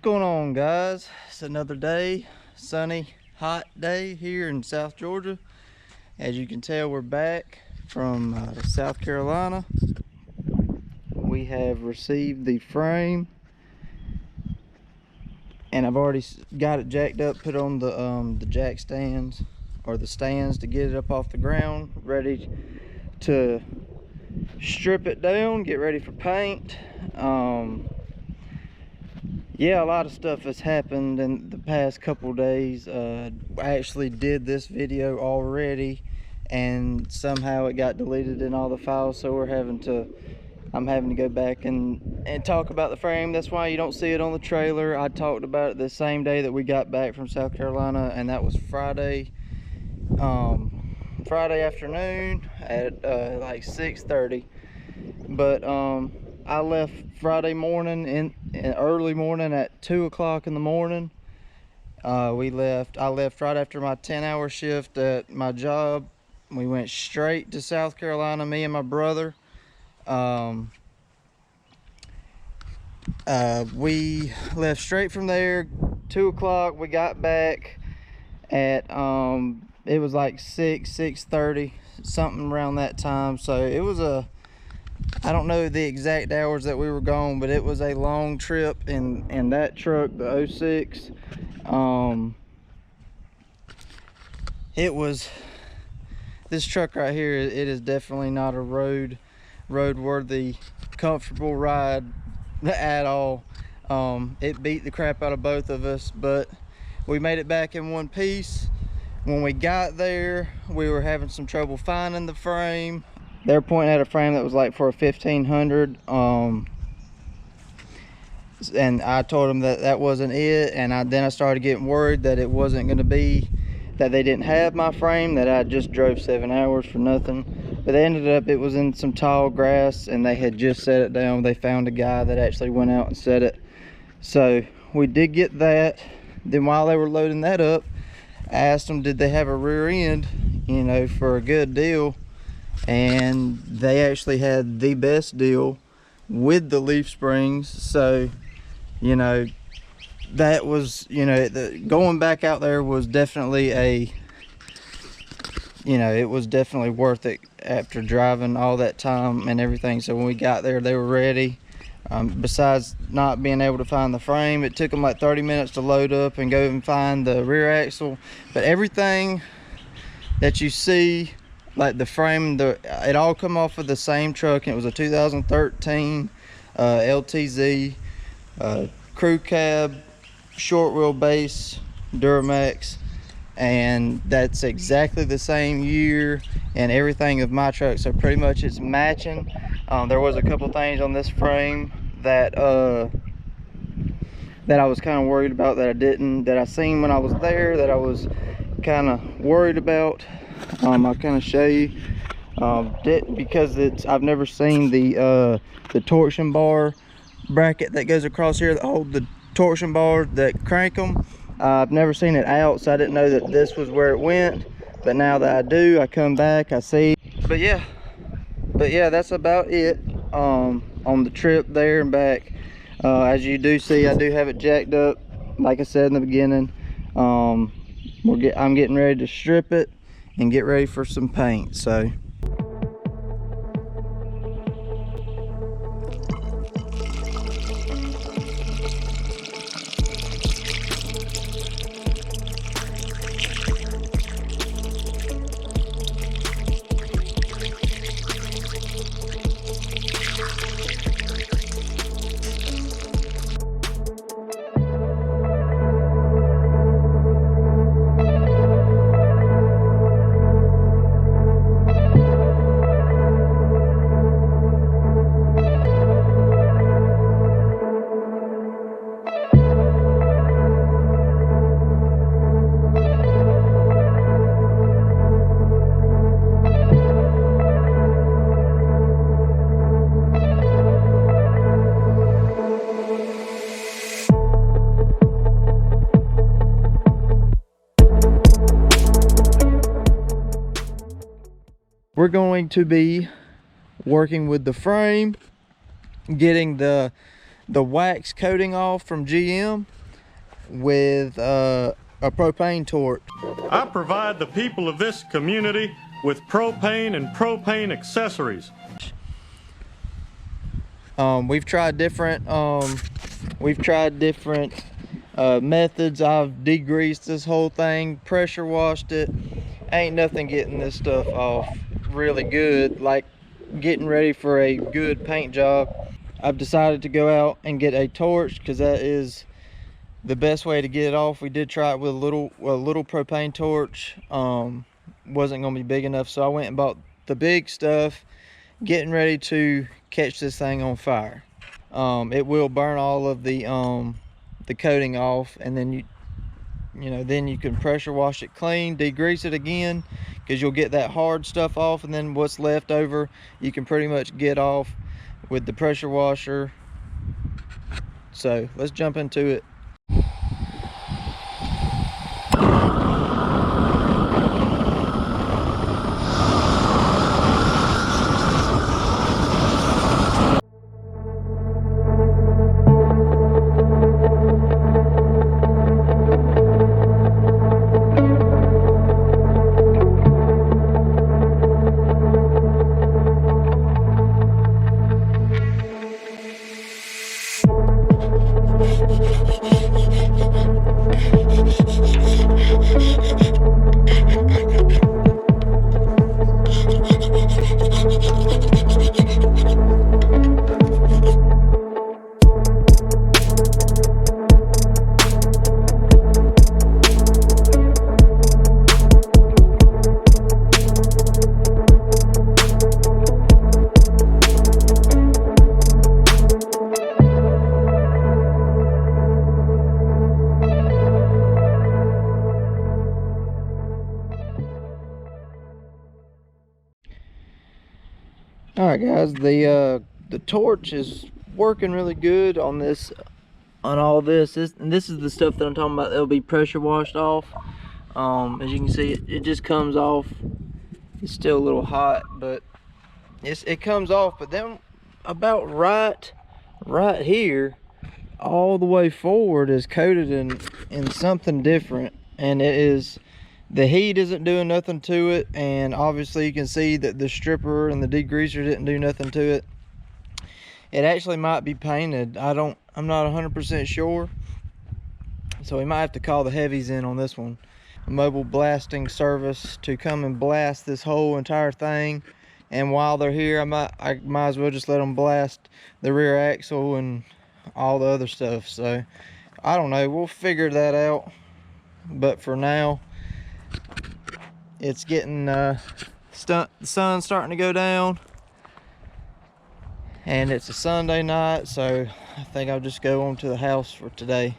Going on, guys? It's another day, sunny, hot day here in South Georgia. As you can tell, we're back from South Carolina. We have received the frame, and I've already got it jacked up, put on the jack stands, or the stands, to get it up off the ground, ready to strip it down, get ready for paint. Yeah, a lot of stuff has happened in the past couple days. I actually did this video already, and somehow it got deleted in all the files, so I'm having to go back and talk about the frame. That's why you don't see it on the trailer. I talked about it the same day that we got back from South Carolina, and that was Friday afternoon at like 6:30. But I left Friday morning in early morning at 2 o'clock in the morning. I left right after my 10-hour shift at my job. We went straight to South Carolina, me and my brother. We left straight from there, 2 o'clock. We got back at it was like 6:30, something around that time. So it was I don't know the exact hours that we were gone, but it was a long trip in that truck, the 06. This truck right here, it is definitely not a road-worthy, comfortable ride at all. It beat the crap out of both of us, but we made it back in one piece. When we got there, we were having some trouble finding the frame. They're pointing at a frame that was like for a 1500, and I told them that wasn't it, and then I started getting worried that it wasn't going to be, that they didn't have my frame, that I just drove 7 hours for nothing. But they ended up, it was in some tall grass, and they had just set it down. They found a guy that actually went out and set it. So we did get that. Then while they were loading that up, I asked them, did they have a rear end, for a good deal? And they actually had the best deal with the leaf springs. So that was, going back out there was definitely it was definitely worth it after driving all that time and everything. So when we got there, they were ready. Besides not being able to find the frame, it took them like 30 minutes to load up and go and find the rear axle. But everything that you see, like the frame, it all come off of the same truck. And it was a 2013 LTZ crew cab, short wheelbase, Duramax, and that's exactly the same year and everything of my truck. So pretty much it's matching. There was a couple things on this frame that I was kind of worried about, that I seen when I was there, that I was kind of worried about. I'll kind of show you, because I've never seen the torsion bar bracket that goes across here that hold the torsion bars that crank them. I've never seen it out, so I didn't know that this was where it went. But now that I do, I come back, I see. But yeah, that's about it on the trip there and back. As you do see, I do have it jacked up, like I said in the beginning. I'm getting ready to strip it and get ready for some paint. So we're going to be working with the frame, getting the the wax coating off from GM with a propane torch. I provide the people of this community with propane and propane accessories. We've tried different methods. I've degreased this whole thing, pressure washed it. Ain't nothing getting this stuff off really good, like getting ready for a good paint job. I've decided to go out and get a torch because that is the best way to get it off. We did try it with a little propane torch. Wasn't gonna be big enough, so I went and bought the big stuff, getting ready to catch this thing on fire. It will burn all of the coating off, and then then you can pressure wash it clean, degrease it again, because you'll get that hard stuff off, and then what's left over you can pretty much get off with the pressure washer. So let's jump into it. All right, guys, the torch is working really good on this, on all this. And this is the stuff that I'm talking about that'll be pressure washed off. As you can see, it just comes off. It's still a little hot, but it comes off. But then about right here, all the way forward is coated in something different, and it is. The heat isn't doing nothing to it, and obviously you can see that the stripper and the degreaser didn't do nothing to it. It actually might be painted. I'm not 100% sure, so we might have to call the heavies in on this one. A mobile blasting service to come and blast this whole entire thing, and while they're here I might as well just let them blast the rear axle and all the other stuff. So I don't know, we'll figure that out, but for now it's getting the sun's starting to go down, and it's a Sunday night, so I think I'll just go on to the house for today.